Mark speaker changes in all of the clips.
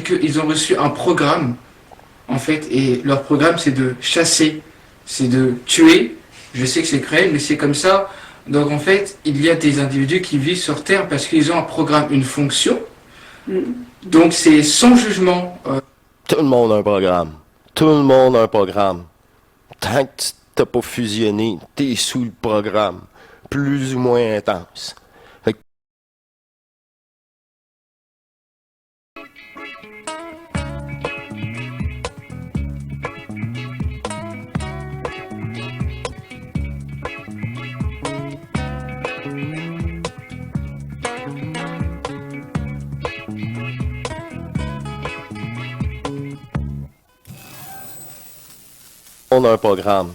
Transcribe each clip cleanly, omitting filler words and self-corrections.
Speaker 1: qu'ils ont reçu un programme, en fait, et leur programme, c'est de chasser, c'est de tuer. Je sais que c'est cruel, mais c'est comme ça. Donc, en fait, il y a des individus qui vivent sur Terre parce qu'ils ont un programme, une fonction. Donc, c'est sans jugement.
Speaker 2: Tout le monde a un programme. Tout le monde a un programme. Tant que tu t'as pas fusionné, t'es sous le programme. Plus ou moins intense. Fait que on a un programme.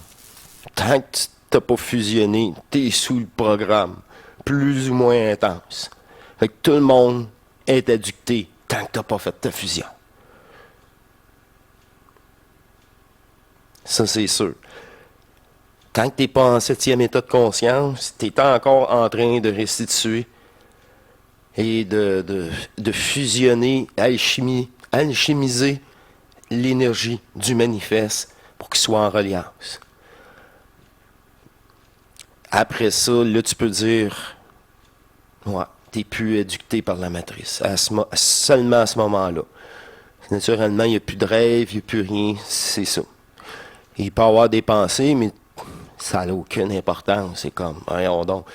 Speaker 2: Tant que tu t'as pas fusionné, t'es sous le programme. Plus ou moins intense. Fait que tout le monde est adducté tant que t'as pas fait ta fusion. Ça, c'est sûr. Tant que t'es pas en 7e état de conscience, t'es encore en train de restituer et de fusionner, alchimiser l'énergie du manifeste pour qu'il soit en reliance. Après ça, là, tu peux dire, ouais, t'es plus éduqué par la matrice. Seulement à ce moment-là. Naturellement, il n'y a plus de rêve, il n'y a plus rien, c'est ça. Il peut y avoir des pensées, mais ça n'a aucune importance. C'est comme, voyons donc.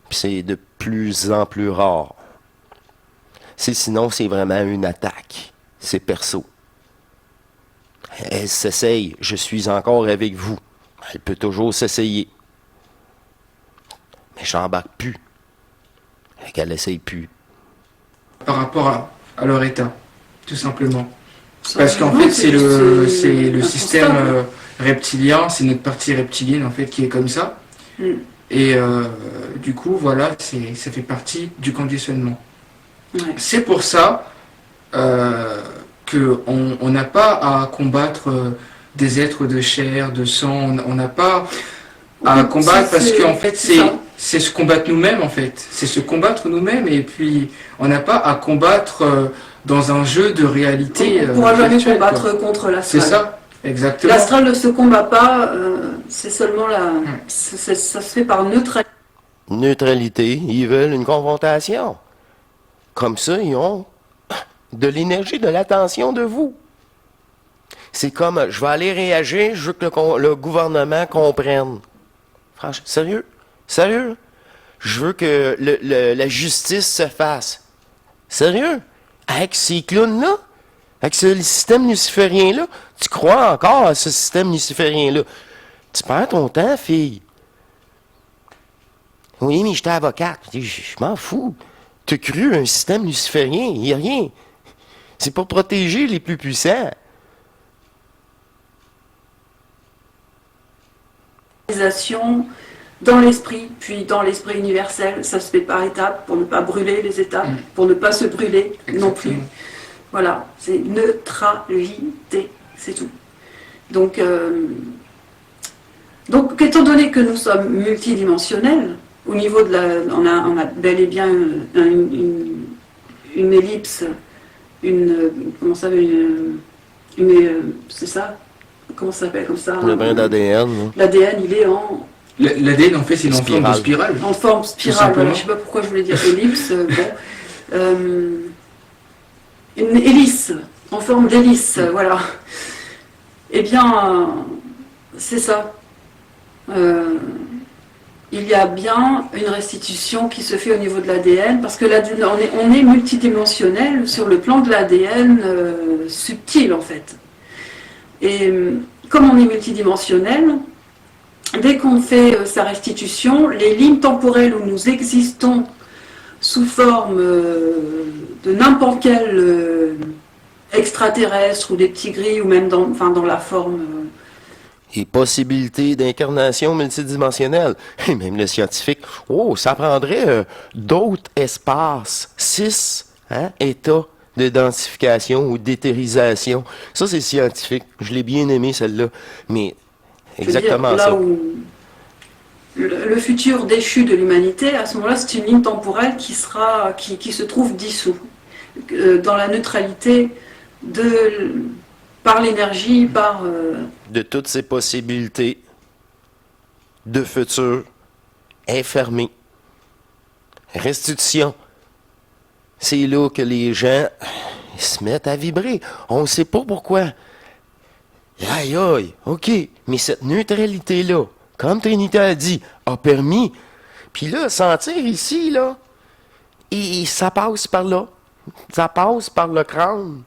Speaker 2: Puis c'est de plus en plus rare. Sinon, c'est vraiment une attaque. C'est perso. Elle s'essaye. Je suis encore avec vous. Elle peut toujours s'essayer. Mais j'embarque plus. Et qu'elle essaye plus.
Speaker 1: Par rapport à leur état, tout simplement. Parce qu'en fait, c'est le système reptilien, c'est notre partie reptilienne en fait qui est comme ça. Et du coup, voilà, ça fait partie du conditionnement. Ouais. C'est pour ça qu'on n'a pas à combattre des êtres de chair, de sang, on n'a pas à combattre parce qu'en fait, c'est se combattre nous-mêmes en fait. C'est se combattre nous-mêmes et puis on n'a pas à combattre dans un jeu de réalité.
Speaker 3: On ne pourra jamais combattre contre l'astral.
Speaker 1: C'est ça, exactement.
Speaker 3: L'astral ne se combat pas, c'est seulement ça se fait par neutralité.
Speaker 2: Neutralité, ils veulent une confrontation. Comme ça, ils ont de l'énergie, de l'attention de vous. C'est comme, je vais aller réagir, je veux que le gouvernement comprenne. Franchement, sérieux. Je veux que la justice se fasse. Sérieux? Avec ces clowns-là? Avec ce système luciférien-là? Tu crois encore à ce système luciférien-là? Tu perds ton temps, fille. Oui, mais j'étais avocate. Je m'en fous. Tu as cru un système luciférien? Il n'y a rien. C'est pour protéger les plus puissants.
Speaker 3: Dans l'esprit, puis dans l'esprit universel, ça se fait par étapes, pour ne pas brûler les étapes, pour ne pas se brûler non plus. Voilà, c'est neutralité, c'est tout. Donc, étant donné que nous sommes multidimensionnels, au niveau de on a bel et bien une ellipse, c'est ça? Comment ça s'appelle comme ça?
Speaker 2: Le brin d'ADN.
Speaker 3: L'ADN, il est en...
Speaker 1: L'ADN, en fait, c'est une forme de spirale.
Speaker 3: En forme spirale, voilà. Je ne sais pas pourquoi je voulais dire ellipse. Une hélice, en forme d'hélice, voilà. Eh bien, c'est ça. Il y a bien une restitution qui se fait au niveau de l'ADN, parce que on est multidimensionnel sur le plan de l'ADN subtil, en fait. Et comme on est multidimensionnel, dès qu'on fait sa restitution, les lignes temporelles où nous existons sous forme de n'importe quel extraterrestre ou des petits gris, ou même dans la forme...
Speaker 2: Et possibilités d'incarnation multidimensionnelle. Et même les scientifiques, ça prendrait d'autres espaces, 6 états de densification ou d'éthérisation. Ça, c'est scientifique. Je l'ai bien aimé, celle-là. Mais exactement
Speaker 3: là
Speaker 2: ça.
Speaker 3: Où le futur déchu de l'humanité, à ce moment-là, c'est une ligne temporelle qui se trouve dissous. Dans la neutralité par l'énergie, par...
Speaker 2: De toutes ces possibilités de futur enfermées. Restitution. C'est là que les gens se mettent à vibrer. On ne sait pas pourquoi. Aïe, aïe, OK. Mais cette neutralité-là, comme Trinité a dit, a permis. Puis là, sentir ici, là, et ça passe par là. Ça passe par le crâne.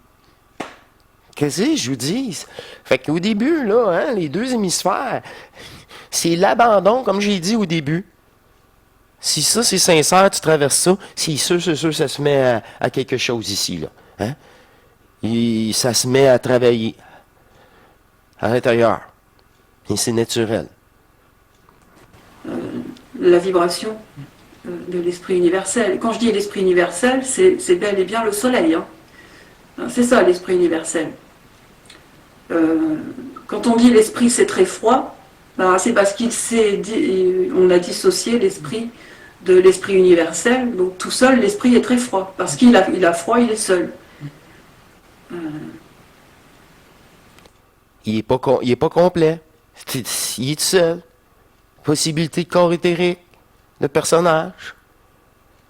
Speaker 2: Qu'est-ce que je vous dis? Fait qu'au début, là, hein, les deux hémisphères, c'est l'abandon, comme j'ai dit au début. Si ça, c'est sincère, tu traverses ça, c'est sûr, ça se met à quelque chose ici, là. Hein? Et ça se met à travailler à l'intérieur. Et c'est naturel.
Speaker 3: La vibration de l'esprit universel. Quand je dis l'esprit universel, c'est bel et bien le soleil. Hein. C'est ça, l'esprit universel. Quand on dit l'esprit c'est très froid, ben, c'est parce on a dissocié l'esprit de l'esprit universel. Donc tout seul, l'esprit est très froid. Parce qu'il a froid, il est seul.
Speaker 2: Il est pas complet. Il est seul. Possibilité de corps éthérique, de personnage.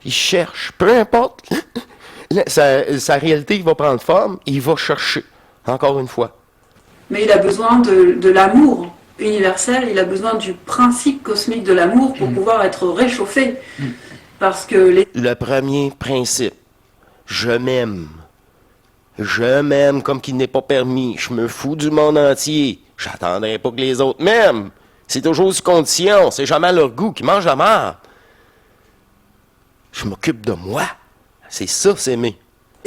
Speaker 2: Il cherche, peu importe. sa réalité va prendre forme, il va chercher, encore une fois.
Speaker 3: Mais il a besoin de l'amour universel, il a besoin du principe cosmique de l'amour pour pouvoir être réchauffé. Parce que
Speaker 2: Le premier principe, je m'aime. Je m'aime comme qu'il n'est pas permis. Je me fous du monde entier. J'attendrai pas que les autres m'aiment. C'est toujours sous condition. C'est jamais leur goût qui mange la merde. Je m'occupe de moi. C'est ça, s'aimer.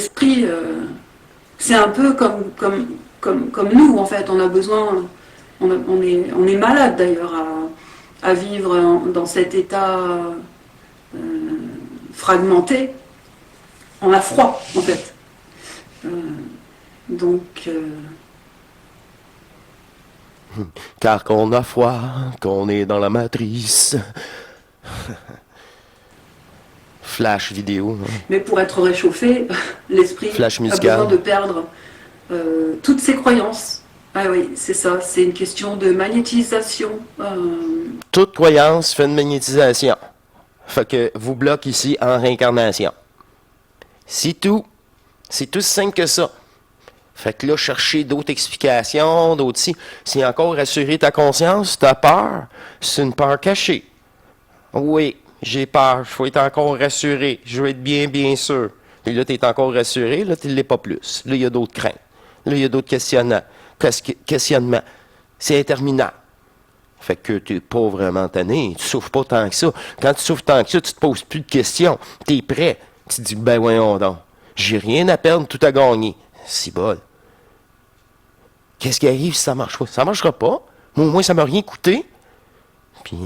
Speaker 3: l'esprit, c'est un peu comme nous, en fait. On a besoin, on est malade d'ailleurs à vivre dans cet état fragmenté. On a froid, en fait.
Speaker 2: Car qu'on a froid, qu'on est dans la matrice. Flash vidéo. Hein.
Speaker 3: Mais pour être réchauffé, l'esprit
Speaker 2: Flash
Speaker 3: a
Speaker 2: musical.
Speaker 3: besoin de perdre toutes ses croyances. Ah oui, c'est ça, c'est une question de magnétisation.
Speaker 2: Toute croyance fait une magnétisation. Fait que vous bloque ici en réincarnation. C'est tout. C'est tout simple que ça. Fait que là, chercher d'autres explications, d'autres si. C'est encore rassurer ta conscience, ta peur. C'est une peur cachée. Oui, j'ai peur. Il faut être encore rassuré. Je veux être bien sûr. Et là, tu es encore rassuré. Là, tu ne l'es pas plus. Là, il y a d'autres craintes. Là, il y a d'autres questionnements. C'est interminable. Fait que tu n'es pas vraiment tanné. Tu souffres pas tant que ça. Quand tu souffres tant que ça, tu te poses plus de questions. Tu es prêt. Tu te dis, ben voyons donc. J'ai rien à perdre, tout à gagner. C'est bol. Qu'est-ce qui arrive si ça marche pas? Ça marchera pas. Moi, au moins, ça m'a rien coûté. Puis,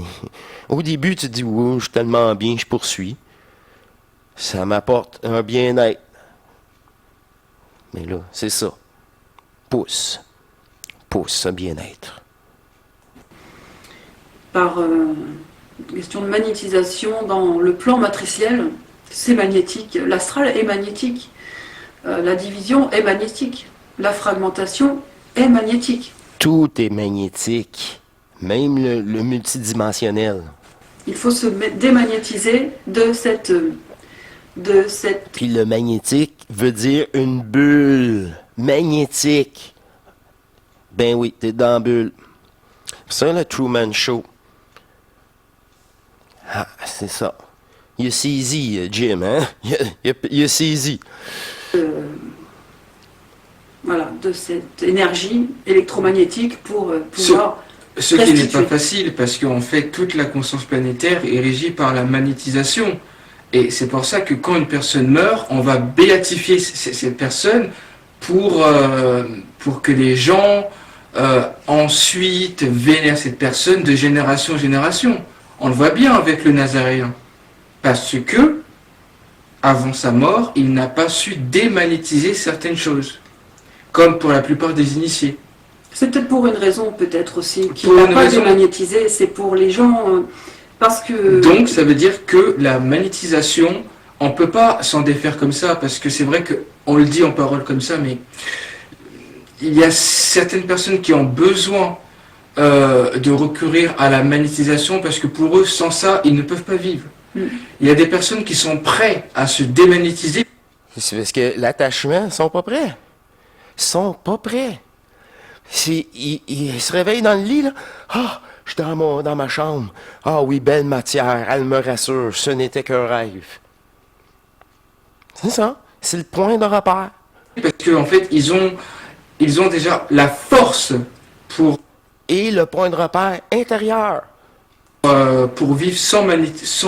Speaker 2: au début, tu te dis, oui, je suis tellement bien, je poursuis. Ça m'apporte un bien-être. Mais là, c'est ça. Pousse un bien-être.
Speaker 3: Par question de magnétisation dans le plan matriciel, c'est magnétique. L'astral est magnétique. La division est magnétique. La fragmentation est magnétique.
Speaker 2: Tout est magnétique. Même le multidimensionnel.
Speaker 3: Il faut se démagnétiser de cette...
Speaker 2: Puis le magnétique veut dire une bulle. Magnétique. Ben oui, t'es dans la bulle. C'est le Truman Show. Ah, c'est ça. Il a saisi, Jim, hein? Il a saisi.
Speaker 3: Voilà, de cette énergie électromagnétique pour pouvoir...
Speaker 1: Ce qui n'est pas facile, parce qu'en fait, toute la conscience planétaire est régie par la magnétisation. Et c'est pour ça que quand une personne meurt, on va béatifier cette personne pour que les gens ensuite vénèrent cette personne de génération en génération. On le voit bien avec le Nazaréen. Parce que, avant sa mort, il n'a pas su démagnétiser certaines choses. Comme pour la plupart des initiés.
Speaker 3: C'est peut-être pour une raison, peut-être aussi, qu'il n'a pas démagnétisé. C'est pour les gens... parce que...
Speaker 1: Donc, ça veut dire que la magnétisation on peut pas s'en défaire comme ça, parce que c'est vrai qu'on le dit en parole comme ça, mais il y a certaines personnes qui ont besoin de recourir à la magnétisation, parce que pour eux, sans ça, ils ne peuvent pas vivre. Il y a des personnes qui sont prêtes à se démagnétiser.
Speaker 2: C'est parce que l'attachement, ils sont pas prêts. Ils sont pas prêts. Ils se réveillent dans le lit, là. Ah, je suis dans ma chambre. Ah oui, belle matière, elle me rassure, ce n'était qu'un rêve. C'est ça. C'est le point de repère.
Speaker 1: Parce qu'en fait, ils ont déjà la force pour
Speaker 2: Et le point de repère intérieur.
Speaker 1: pour vivre sans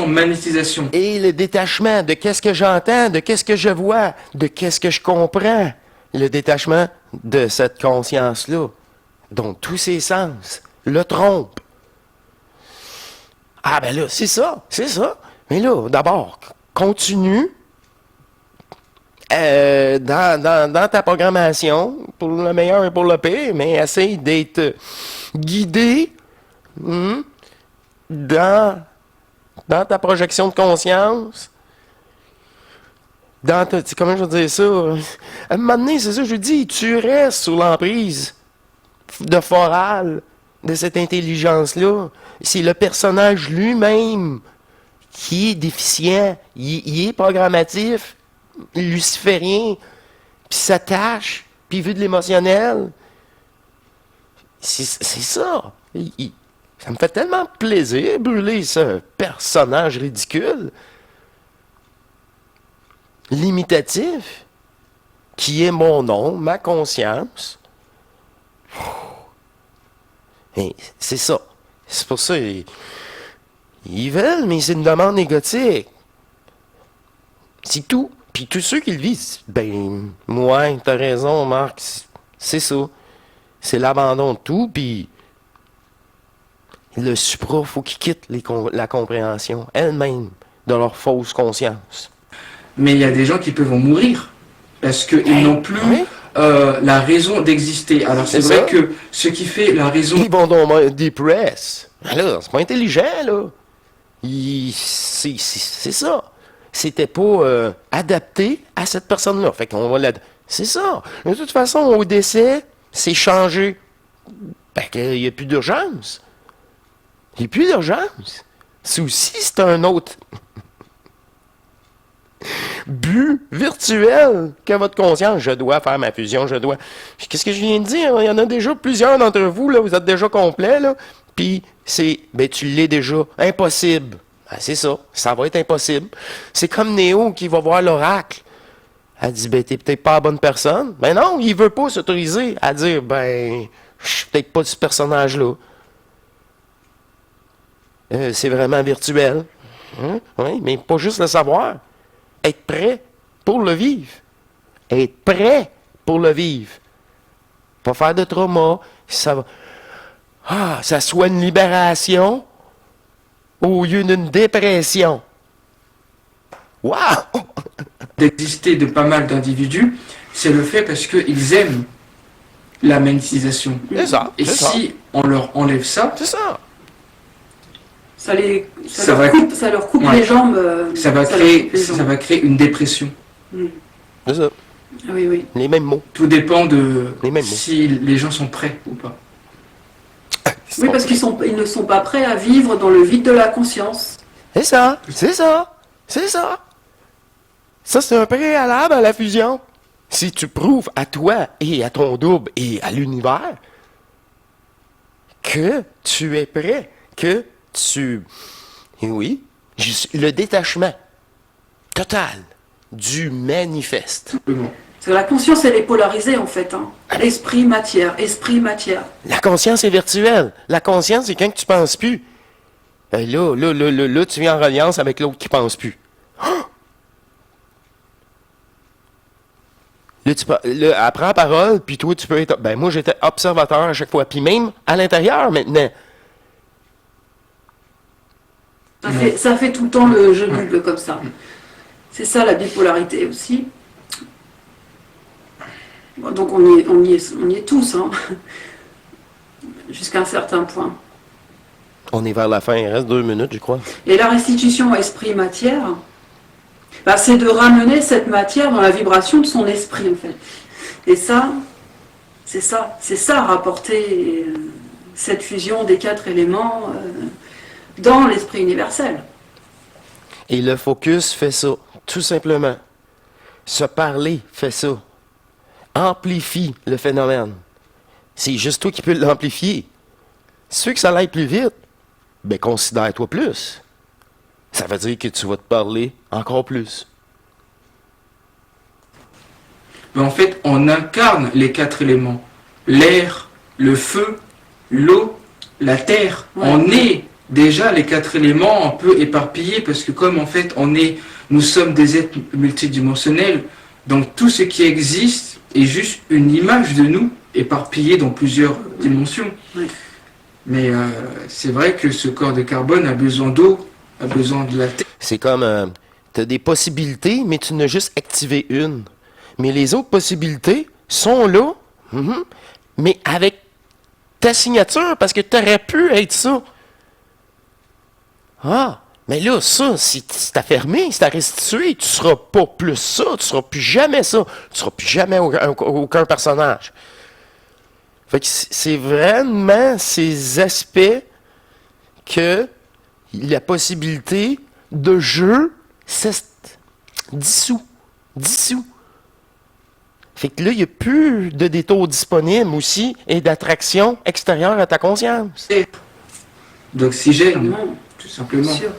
Speaker 1: magnétisation.
Speaker 2: Et le détachement de qu'est-ce que j'entends, de qu'est-ce que je vois, de qu'est-ce que je comprends. Le détachement de cette conscience-là, dont tous ses sens le trompent. Ah ben là, c'est ça. Mais là, d'abord, continue dans ta programmation, pour le meilleur et pour le pire, mais essaye d'être guidé dans ta projection de conscience, comment je veux dire ça? À un moment donné, c'est ça que je dis, tu restes sous l'emprise de Foral, de cette intelligence-là. C'est le personnage lui-même qui est déficient, il est programmatif, luciférien, puis s'attache, puis il veut de l'émotionnel. C'est ça. Ça me fait tellement plaisir brûler ce personnage ridicule, limitatif, qui est mon nom, ma conscience. Et c'est ça. C'est pour ça ils veulent, mais c'est une demande égotique. C'est tout. Puis tous ceux qui le vivent, ben, moi, t'as raison, Marc, c'est ça. C'est l'abandon de tout, puis le supra, faut qu'ils quittent la compréhension elle-même de leur fausse conscience.
Speaker 1: Mais il y a des gens qui peuvent en mourir parce qu'ils n'ont plus la raison d'exister. Alors c'est vrai que ce qui fait la raison...
Speaker 2: Ils vont donc dépress. Alors, c'est pas intelligent, là. C'est ça. C'était pas adapté à cette personne-là. Fait qu'on va c'est ça. De toute façon, au décès, c'est changé. Fait qu'il n'y a plus d'urgence. Il n'y a plus d'urgence. C'est aussi, c'est un autre but virtuel que votre conscience. Je dois faire ma fusion, je dois... Qu'est-ce que je viens de dire? Il y en a déjà plusieurs d'entre vous, là, vous êtes déjà complets, là. Puis c'est, ben tu l'es déjà. Impossible. Ben, c'est ça. Ça va être impossible. C'est comme Néo qui va voir l'oracle. Elle dit, ben t'es peut-être pas la bonne personne. Ben non, il veut pas s'autoriser à dire, ben, je suis peut-être pas ce personnage-là. C'est vraiment virtuel. Hein? Oui, mais pas juste le savoir. Être prêt pour le vivre. Être prêt pour le vivre. Pas faire de trauma. Ça soit une libération au lieu d'une dépression. Wow!
Speaker 1: D'exister de pas mal d'individus, c'est le fait parce qu'ils aiment la magnétisation.
Speaker 2: C'est ça.
Speaker 1: Et si on leur enlève ça,
Speaker 2: c'est ça.
Speaker 3: Ça leur coupe les jambes.
Speaker 1: Ça va créer une dépression.
Speaker 2: C'est ça.
Speaker 3: Oui, oui.
Speaker 2: Les mêmes mots.
Speaker 1: Tout dépend de
Speaker 2: Les mêmes mots.
Speaker 1: si les gens sont prêts ou pas.
Speaker 3: Oui, parce qu'ils ne sont pas prêts à vivre dans le vide de la conscience.
Speaker 2: C'est ça. Ça, c'est un préalable à la fusion. Si tu prouves à toi et à ton double et à l'univers que tu es prêt, que tu... Et oui, le détachement total du manifeste.
Speaker 1: Simplement.
Speaker 3: Parce que la conscience, elle est polarisée, en fait. Hein. Esprit-matière, esprit-matière.
Speaker 2: La conscience est virtuelle. La conscience, c'est quand tu penses plus. Là, tu viens en reliance avec l'autre qui pense plus. Là, apprends parole, puis toi, tu peux être... Ben, moi, j'étais observateur à chaque fois. Puis même à l'intérieur, maintenant.
Speaker 3: Ça fait tout le temps le jeu double comme ça. C'est ça, la bipolarité aussi. Bon, donc, on y est tous, hein. Jusqu'à un certain point.
Speaker 2: On est vers la fin. Il reste 2 minutes, je crois.
Speaker 3: Et la restitution esprit-matière, C'est de ramener cette matière dans la vibration de son esprit, en fait. Et ça, c'est ça, rapporter cette fusion des 4 éléments dans l'esprit universel.
Speaker 2: Et le focus fait ça, tout simplement. Se parler fait ça. Amplifie le phénomène. C'est juste toi qui peux l'amplifier. Si tu veux que ça aille plus vite, ben considère-toi plus. Ça veut dire que tu vas te parler encore plus.
Speaker 1: Mais en fait, on incarne les 4 éléments. L'air, le feu, l'eau, la terre.
Speaker 3: Ouais.
Speaker 1: On est déjà les 4 éléments un peu éparpillés parce que comme en fait nous sommes des êtres multidimensionnels, donc tout ce qui existe est juste une image de nous éparpillée dans plusieurs dimensions.
Speaker 3: Ouais.
Speaker 1: Mais c'est vrai que ce corps de carbone a besoin d'eau, a besoin de la terre.
Speaker 2: C'est comme, tu as des possibilités, mais tu n'as juste activé une. Mais les autres possibilités sont là, mais avec ta signature, parce que tu aurais pu être ça. Ah, mais là, ça, si t'as fermé, si t'as restitué, tu seras pas plus ça, tu seras plus jamais ça, tu seras plus jamais aucun personnage. Fait que c'est vraiment ces aspects que la possibilité de jeu dissout. Fait que là, il n'y a plus de détour disponible aussi et d'attraction extérieure à ta conscience.
Speaker 1: D'oxygène, tout simplement.
Speaker 3: Bien sûr.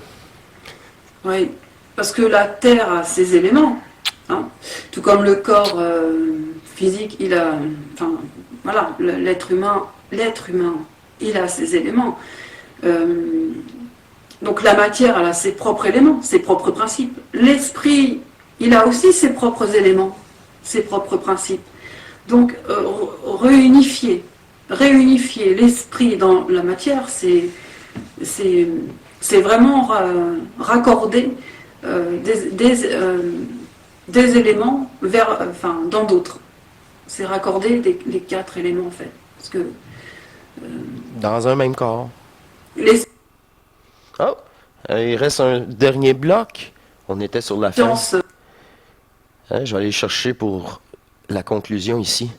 Speaker 3: Oui, parce que la Terre a ses éléments. Hein. Tout comme le corps physique, il a... Enfin, voilà, l'être humain, il a ses éléments. Donc la matière, elle a ses propres éléments, ses propres principes. L'esprit, il a aussi ses propres éléments, ses propres principes. Donc réunifier l'esprit dans la matière, c'est vraiment raccorder des éléments dans d'autres. C'est raccorder les 4 éléments en fait. Parce que,
Speaker 2: dans un même corps. Oh, il reste un dernier bloc. On était sur la fin. Je vais aller chercher pour la conclusion ici.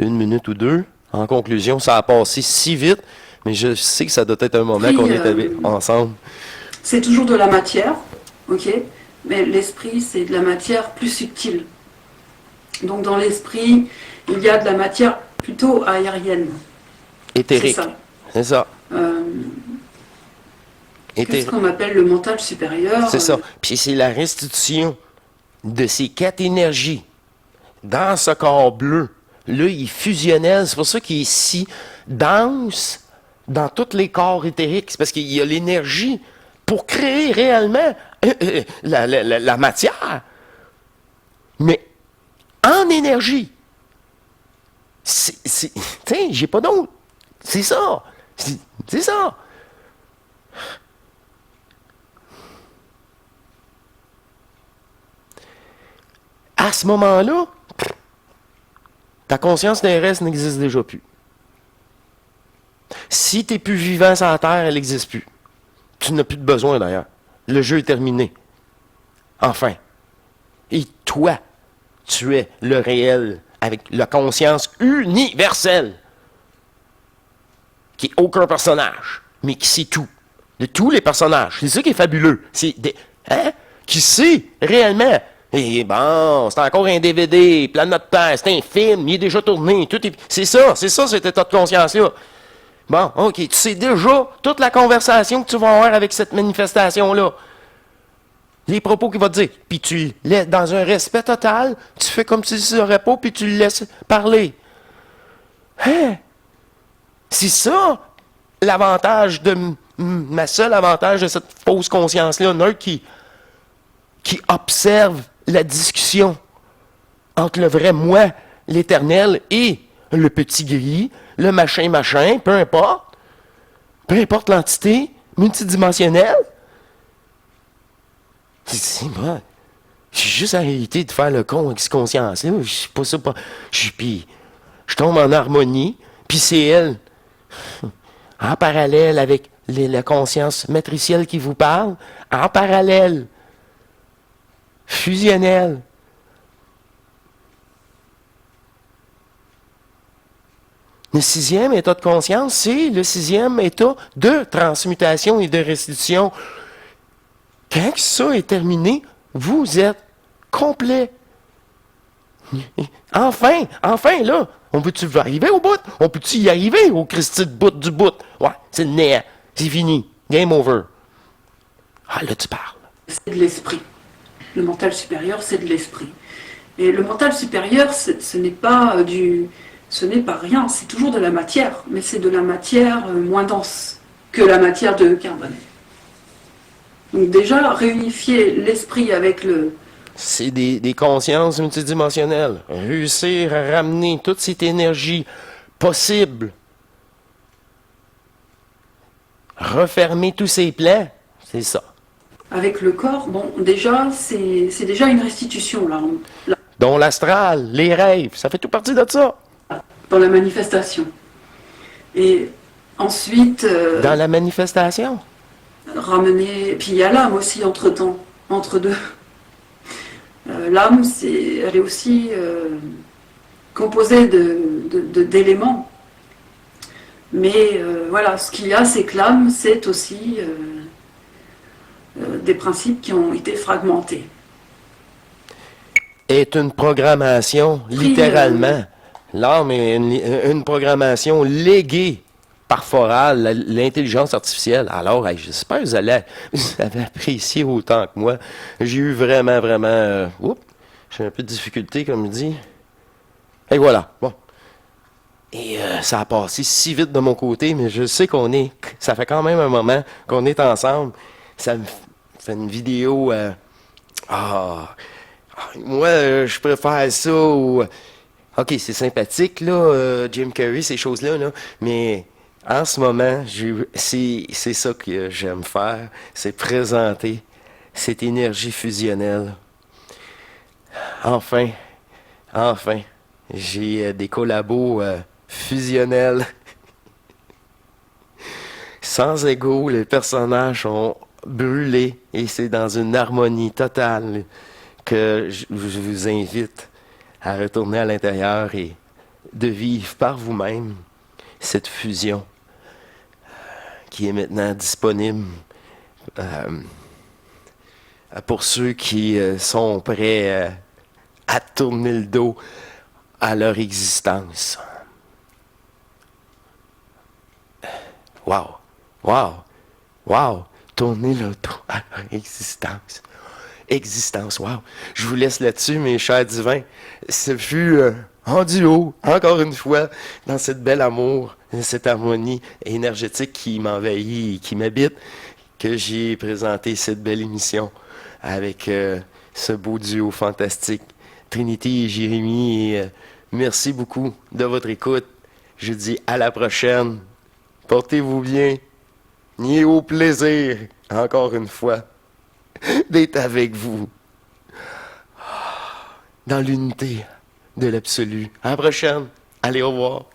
Speaker 2: 1 minute ou 2. En conclusion, ça a passé si vite, mais je sais que ça doit être un moment qu'on était ensemble.
Speaker 3: C'est toujours de la matière, ok, mais l'esprit, c'est de la matière plus subtile. Donc dans l'esprit, il y a de la matière plutôt aérienne.
Speaker 2: Éthérique. C'est ça.
Speaker 3: Qu'est-ce qu'on appelle le mental supérieur?
Speaker 2: C'est ça. Puis c'est la restitution de ces 4 énergies dans ce corps bleu. Là, il est fusionnel. C'est pour ça qu'il est si dense dans tous les corps éthériques. C'est parce qu'il y a l'énergie pour créer réellement la matière. Mais en énergie. Tiens, j'ai pas d'autre. C'est ça. C'est ça. À ce moment-là, ta conscience terrestre n'existe déjà plus. Si tu n'es plus vivant sur la Terre, elle n'existe plus. Tu n'as plus de besoin d'ailleurs. Le jeu est terminé. Enfin. Et toi, tu es le réel avec la conscience universelle. Qui n'est aucun personnage, mais qui sait tout. De tous les personnages. C'est ça qui est fabuleux. C'est qui sait réellement. Et bon, c'est encore un DVD, Planète Terre, c'est un film, il est déjà tourné, c'est ça, cet état de conscience-là. Bon, ok, tu sais déjà toute la conversation que tu vas avoir avec cette manifestation-là. Les propos qu'il va te dire. Puis tu laisses, dans un respect total, tu fais comme si tu ne saurais pas, puis tu le laisses parler. Hein? C'est ça, l'avantage ma seule avantage de cette fausse conscience-là, neutre qui observe la discussion entre le vrai moi, l'éternel, et le petit gris, le machin, peu importe l'entité multidimensionnelle. C'est bon. J'ai juste arrêté de faire le con avec cette conscience-là. Je sais pas ça. Puis je tombe en harmonie, puis c'est elle, en parallèle avec la conscience matricielle qui vous parle, en parallèle. fusionnelle. Le 6e état de conscience, c'est le 6e état de transmutation et de restitution. Quand ça est terminé, vous êtes complet. Enfin, là, on peut-tu arriver au bout? On peut-tu y arriver au Christi de bout du bout? Ouais, c'est le néant. C'est fini. Game over. Ah, là, tu parles.
Speaker 3: C'est de l'esprit. Le mental supérieur, c'est de l'esprit. Et le mental supérieur, ce n'est pas rien, c'est toujours de la matière, mais c'est de la matière moins dense que la matière de carbone. Donc déjà, réunifier l'esprit avec le...
Speaker 2: C'est des consciences multidimensionnelles. Réussir à ramener toute cette énergie possible. Refermer tous ces plans, c'est ça.
Speaker 3: Avec le corps, bon, déjà, c'est déjà une restitution, là,
Speaker 2: Dont l'astral, les rêves, ça fait tout partie de ça.
Speaker 3: dans la manifestation. Et ensuite...
Speaker 2: Dans la manifestation.
Speaker 3: Ramener... Puis il y a l'âme aussi, entre-temps, entre deux. L'âme, elle est aussi composée d'éléments. Mais voilà, ce qu'il y a, c'est que l'âme, c'est aussi des principes qui ont été fragmentés.
Speaker 2: Est une programmation, littéralement. L'âme est une programmation léguée par Foral, l'intelligence artificielle. Alors, j'espère que vous avez apprécié autant que moi. J'ai eu vraiment, j'ai un peu de difficulté, comme je dis. Et voilà, bon. Et ça a passé si vite de mon côté, mais je sais ça fait quand même un moment qu'on est ensemble. Ça me fait une vidéo... moi, je préfère ça au... OK, c'est sympathique, là, Jim Carrey, ces choses-là, là, mais en ce moment, c'est ça que j'aime faire, c'est présenter cette énergie fusionnelle. Enfin, j'ai des collabos fusionnels. Sans ego, les personnages sont brûlés et c'est dans une harmonie totale que je vous invite à retourner à l'intérieur et de vivre par vous-même cette fusion qui est maintenant disponible pour ceux qui sont prêts à tourner le dos à leur existence. Wow! Tourner le dos à leur existence. Wow! Je vous laisse là-dessus, mes chers divins. Ce fut en duo, encore une fois, dans cette belle amour, cette harmonie énergétique qui m'envahit, qui m'habite, que j'ai présenté cette belle émission avec ce beau duo fantastique. Trinity et Jérémy, merci beaucoup de votre écoute. Je dis à la prochaine. Portez-vous bien. Et au plaisir, encore une fois, d'être avec vous dans l'unité de l'absolu. À la prochaine. Allez, au revoir.